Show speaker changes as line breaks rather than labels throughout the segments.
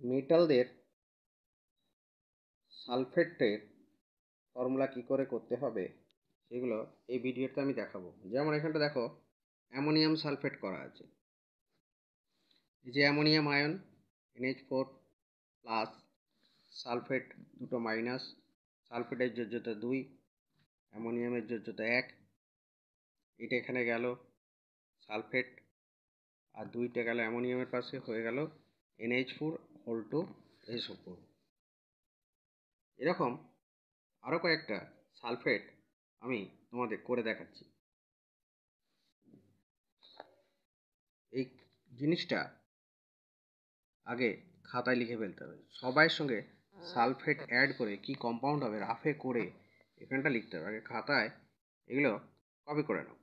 মেটালদের সালফেটের formula কি করে করতে হবে সেগুলো এই ভিডিওতে আমি দেখাবো। যেমন এখানটা দেখো অ্যামোনিয়াম সালফেট করা আছে। এই যে ammonium ion NH4 plus, sulphate দুটো মাইনাস, সালফেটের যোজ্যতা 2, অ্যামোনিয়ামের যোজ্যতা 1। এটা এখানে গেল সালফেট আর 2টা গেল অ্যামোনিয়ামের পাশে, হয়ে গেল NH4 এরকম আরও কয়েকটা সালফেট আমি তোমাদের করে দেখাচ্ছি। এই জিনিসটা আগে খাতায় লিখে ফেলতে হবে, সবার সঙ্গে সালফেট অ্যাড করে কি কম্পাউন্ড হবে রাফে করে এখানটা লিখতে হবে। আগে খাতায় এগুলো কপি করে নাও।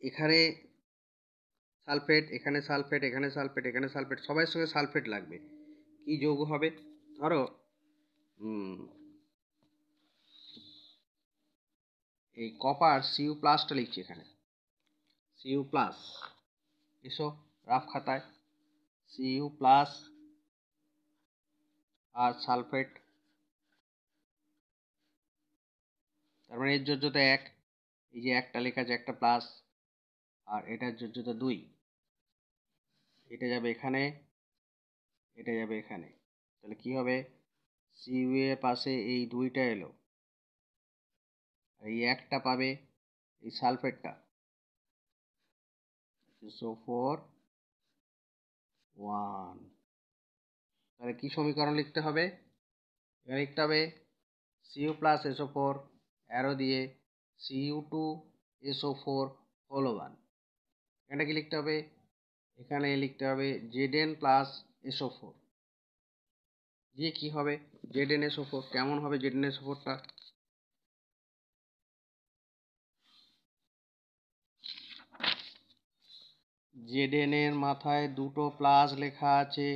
এখানে সালফেট, এখানে সালফেট, এখানে সালফেট, এখানে সালফেট, সবার সঙ্গে সালফেট লাগবে। কি যৌগ হবে? ধরো এই কপার Cu+টা লিখছি এখানে, Cu+। এসো রাফ খাতায় Cu+ আর সালফেট, তার মানে এর যোজ্যতা 1। এই যে একটা লেখা আছে, একটা প্লাস, আর এটার যোজ্যতা 2। এটা যাবে এখানে, এটা যাবে এখানে, তাহলে কি হবে? Cu এর পাশে এই 2টা এলো, এই একটা পাবে এই সালফেটটা, SO4 1। তাহলে কি সমীকরণ লিখতে হবে? এখানে লিখতে হবে Cu+SO4 অ্যারো দিয়ে Cu2SO4 হোল 1। এটা কি লিখতে হবে? এখানে লিখতে হবে Zn+SO4 দিয়ে কি হবে ZnSO4। কেমন হবে ZnSO4টা? Zn এর মাথায় দুটো প্লাস লেখা আছে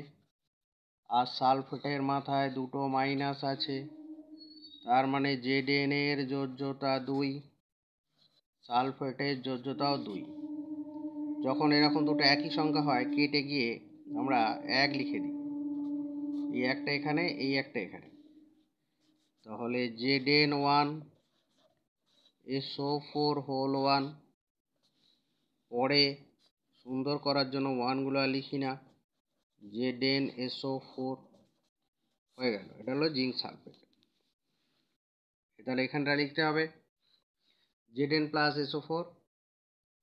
আর সালফেটের মাথায় দুটো মাইনাস আছে, তার মানে Zn এর যোজ্যতা 2, সালফেটের যোজ্যতাও 2। যখন এরকম দুটো একই সংখ্যা হয় কেটে গিয়ে আমরা 1 লিখে দিই, এই একটা এখানে, এই একটা এখানে, তাহলে Zn1SO4 হোল 1। পরে সুন্দর করার জন্য 1গুলো আর লিখি না, ZnSO4 হয়ে গেল। এটা হলো জিঙ্ক সালফেট। তাহলে এখানটা লিখতে হবে Zn+SO4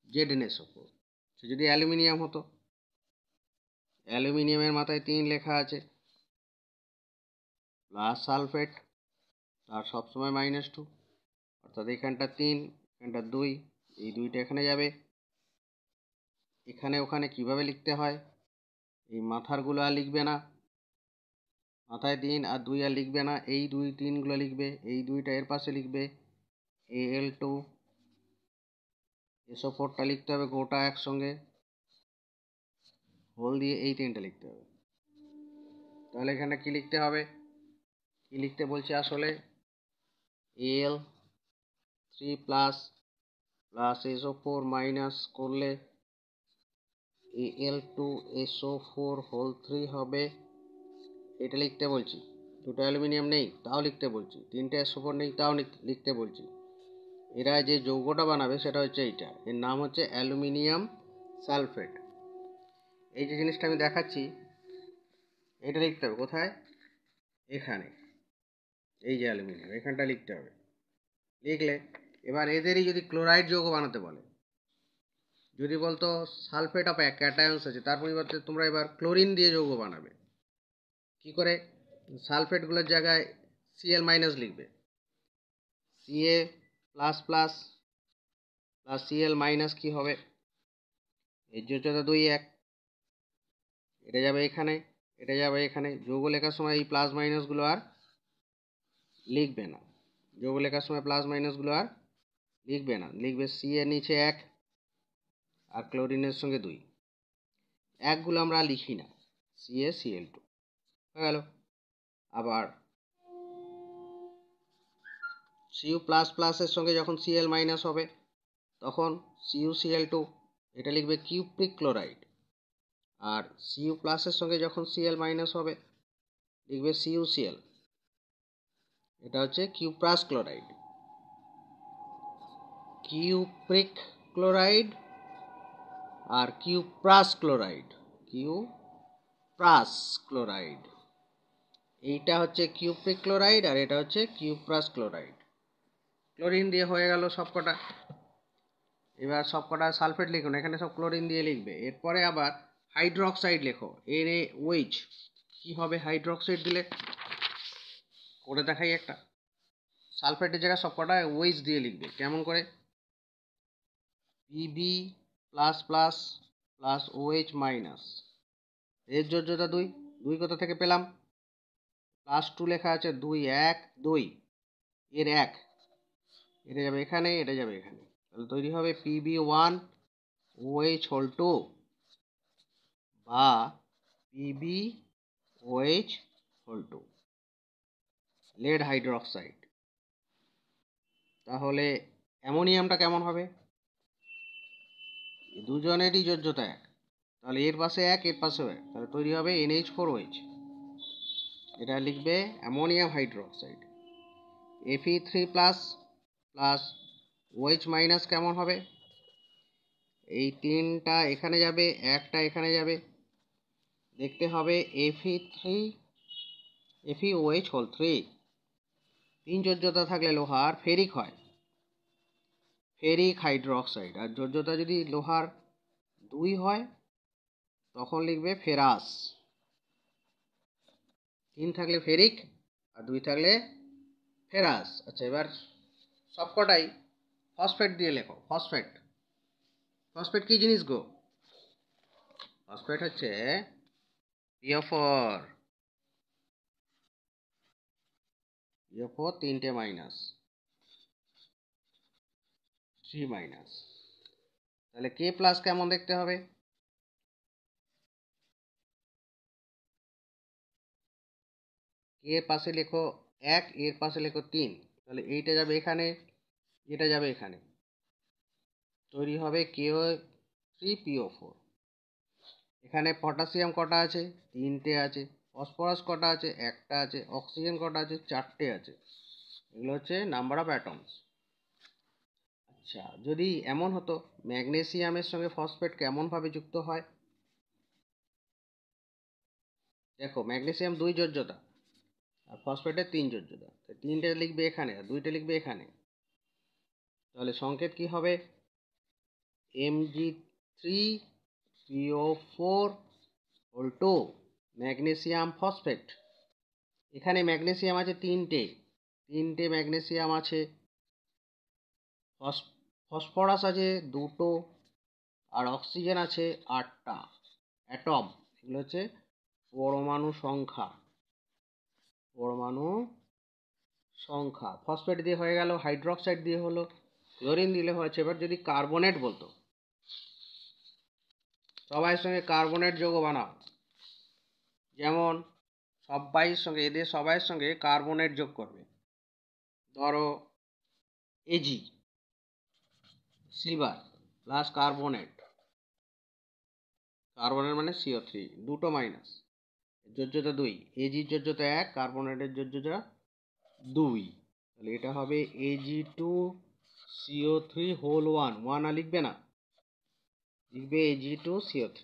ZnSO4। সে যদি অ্যালুমিনিয়াম হতো, অ্যালুমিনিয়ামের মাথায় 3 লেখা আছে, প্লাস সালফেট, তার সবসময় -2, অর্থাৎ এখানটা 3, এখানটা 2, এই 2টা এখানে যাবে। এখানে ওখানে কিভাবে লিখতে হয়? এই মাথারগুলো আর লিখবে না, মাথায় 3 আর 2 আর লিখবে না, এই 2 3গুলো লিখবে, এই 2টা এর পাশে লিখবে, Al2SO4টা লিখতে হবে গোটা একসঙ্গে, হোল দিয়ে এই 3টা লিখতে হবে। তাহলে এখানে কি লিখতে হবে? কি লিখতে বলছে আসলে? Al3 প্লাস SO4 মাইনাস করলে Al2SO4 হোল 3 হবে, এটা লিখতে বলছি। দুটো অ্যালুমিনিয়াম নেই তাও লিখতে বলছি, 3টে SO4 নেই তাও লিখতে বলছি। এরা যে যৌগটা বানাবে সেটা হচ্ছে এইটা, এর নাম হচ্ছে অ্যালুমিনিয়াম সালফেট। এই যে জিনিসটা আমি দেখাচ্ছি এটা লিখতে হবে কোথায়? এখানে, এই যে অ্যালুমিনিয়াম, এখানটা লিখতে হবে। লিখলে এবার এদেরই যদি ক্লোরাইড যৌগ বানাতে বলে, যদি বলতো সালফেট অফ ক্যাটায়ন্স আছে, তার পরিবর্তে তোমরা এবার ক্লোরিন দিয়ে যৌগ বানাবে। কি করে? সালফেটগুলোর জায়গায় Cl- লিখবে, Ca++ প্লাস Cl- কি হবে? এর যোজ্যতা 2 1, এটা যাবে এখানে, এটা যাবে এখানে। যৌগ লেখার সময় এই প্লাস মাইনাসগুলো আর লিখবে না, যৌগ লেখার সময় প্লাস মাইনাসগুলো আর লিখবে না, লিখবে C এর নিচে 1, আর ক্লোরিনের সঙ্গে 2। একগুলো আমরা লিখি না, CaCl2 হয়ে গেল। আবার Cu++ এর সঙ্গে যখন Cl- হবে তখন CuCl2, এটা লিখবে কিউপ্রিক ক্লোরাইড। আর Cu+ এর সঙ্গে যখন Cl- হবে লিখবে CuCl, এটা হচ্ছে কিউপ্রাস ক্লোরাইড। কিউপ্রিক ক্লোরাইড আর কিউপ্রাস ক্লোরাইড, এইটা হচ্ছে কিউপ্রিক ক্লোরাইড আর এটা হচ্ছে কিউপ্রাস ক্লোরাইড। ক্লোরিন দিয়ে হয়ে গেল সবকটা। এবার সবকটা সালফেট লিখুন, এখানে সব ক্লোরিন দিয়ে লিখবে। এরপরে আবার হাইড্রোক্সাইড লেখো, NaOH। কি হবে হাইড্রোক্সাইড দিলে? করে দেখাই একটা। সালফেটের জায়গায় সবকটা OH দিয়ে লিখবে। কেমন করে? Pb+++OH-, এর যোজ্যতা 2। 2 কোথা থেকে পেলাম? +2 লেখা আছে, 2 1 2 এর 1, এটা যাবে এখানে, এটা যাবে এখানে, তাহলে তৈরি হবে Pb1OH2 বা PbOH2, লেড হাইড্রোক্সাইড। তাহলে অ্যামোনিয়ামটা কেমন হবে? দুজনেরই যোজ্যতা 1, তাহলে এর পাশে 1 এর পাশেও 1, তাহলে তৈরি হবে NH4OH। এটা লিখবে অ্যামোনিয়াম হাইড্রোক্সাইড। Fe3++OH- কেমন হবে? এই 3টা এখানে যাবে, 1টা এখানে যাবে, দেখতে হবে FeOH3। 3 যোজ্যতা থাকলে লোহার ফেরিক হয়, ফেরিক হাইড্রোক্সাইড। আর যোজ্যতা যদি লোহার 2 হয় তখন লিখবে ফেরাস। 3 থাকলে ফেরিক আর 2 থাকলে ফেরাস। আচ্ছা, এবার সবকটাই ফসফেট দিয়ে লেখো। ফসফেট কি জিনিস গো? ফসফেট হচ্ছে PO4, 3টে মাইনাস, 3-। তাহলে K+ কেমন দেখতে হবে? এর পাশে লেখো 1, এর পাশে লেখো 3, তাহলে এইটা যাবে এখানে, এটা যাবে এখানে, তৈরি হবে KO3PO4। এখানে পটাশিয়াম কটা আছে? 3টে আছে। ফসফরাস কটা আছে? 1টা আছে। অক্সিজেন কটা আছে? 4টে আছে। এগুলো হচ্ছে নাম্বার অফ অ্যাটমস। আচ্ছা, যদি এমন হতো ম্যাগনেসিয়ামের সঙ্গে ফসফেট কেমনভাবে যুক্ত হয়? দেখো, ম্যাগনেসিয়াম 2 যোজ্যতা আর ফসফেটের 3 যোজ্যতা, 3টে লিখবে এখানে আর 2টে লিখবে এখানে, তাহলে সংকেত কি হবে? Mg3PO4 magnesium phosphate. এখানে ম্যাগনেসিয়াম আছে 3টে ম্যাগনেসিয়াম আছে, ফসফরাস আছে 2টো, আর অক্সিজেন আছে 8টা অ্যাটম। এগুলো হচ্ছে পরমাণু সংখ্যা। ফসফেট দিয়ে হয়ে গেল, হাইড্রোক্সাইড দিয়ে হলো, ক্লোরিন দিলে হয়েছে। এবার যদি কার্বনেট বলতো, সবাইয়ের সঙ্গে কার্বনেট যৌগ বানাও, যেমন এদের সবাইয়ের সঙ্গে কার্বনেট যোগ করবে। ধরো Ag, সিলভার প্লাস কার্বনেট মানে CO3, 2টো মাইনাস, যোজ্যতা 2, Ag যোজ্যতা 1, কার্বনেটের যোজ্যতা 2, তাহলে এটা হবে Ag2CO3 1 আর লিখবে না, লিখবে Ag2CO3।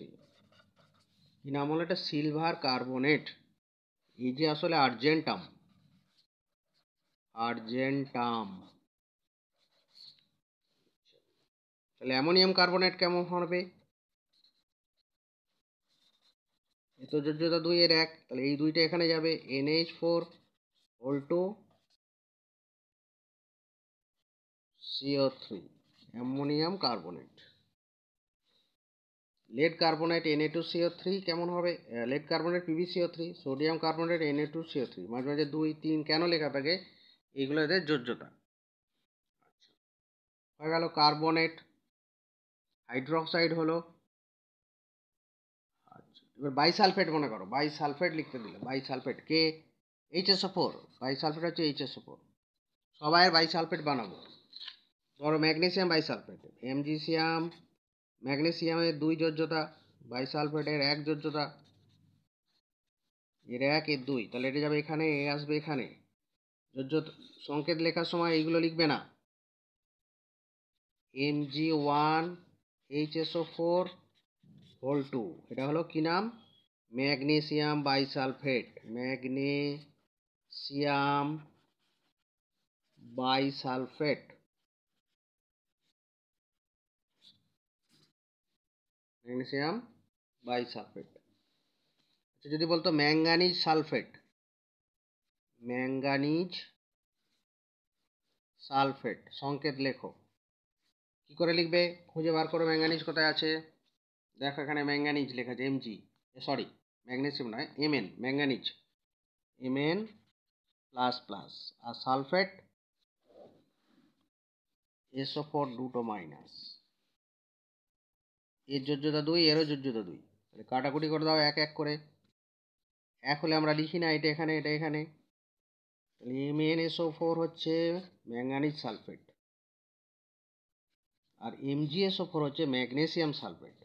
কি নাম হলো? এটা সিলভার কার্বনেট। এই যে আসলে আর্জেন্টাম। তাহলে অ্যামোনিয়াম কার্বনেট কেমন হবে? এত যোজ্যতা 2 এর 1, তাহলে এই 2টা এখানে যাবে, NH4O2CO3 ammonium carbonate. Lead carbonate Na2CO3 কেমন হবে? Lead carbonate PbCO3, sodium carbonate Na2CO3। মাঝে মাঝে 2 3 কেন লেখা থাকে? এগুলো এদের যোজ্যতা। হয়ে গেল কার্বনেট, হাইড্রোক্সাইড হলো, আচ্ছা এবার বাইসালফেট মনে করো, বাইসালফেট লিখতে দিলে, বাইসালফেট কে HSO4, বাইসালফেট হচ্ছে HSO4, সবাই বাইসালফেট বানাবো। ধরো ম্যাগনেসিয়াম বাইসালফেট, MgSiAm, ম্যাগনেসিয়ামের 2 যোজ্যতা, বাইসালফেটের 1 যোজ্যতা, এর 1 এর 2, তাহলে এটা যাবে এখানে, এ আসবে এখানে। যোজ্যতা সংকেত লেখার সময় এইগুলো লিখবে না, Mg1HSO4 হোল 2, এটা হলো কি নাম, magnesium bisulphate, magnesium bisulphate, magnesium bisulphate. আচ্ছা যদি বলতো ম্যাঙ্গানিজ সালফেট, ম্যাঙ্গানিজ সালফেট, সংকেত লেখো, কি করে লিখবে, খুঁজে বার করো ম্যাঙ্গানিজ কোথায় আছে। দেখো এখানে ম্যাঙ্গানিজ লেখা আছে, সরি ম্যাগনেসিয়াম নয়, Mn, manganese, Mn plus plus, আর সালফেট SO4 দুটো মাইনাস, এর যোজ্যতা 2, এরও যোজ্যতা 2, তাহলে কাটাকুটি করে দাও 1 1 করে। 1 হলে আমরা লিখি না, এটা এখানে, এটা এখানে, তাহলে MnSO4 হচ্ছে ম্যাঙ্গানিজ সালফেট, আর MgSO4 হচ্ছে ম্যাগনেসিয়াম সালফেট।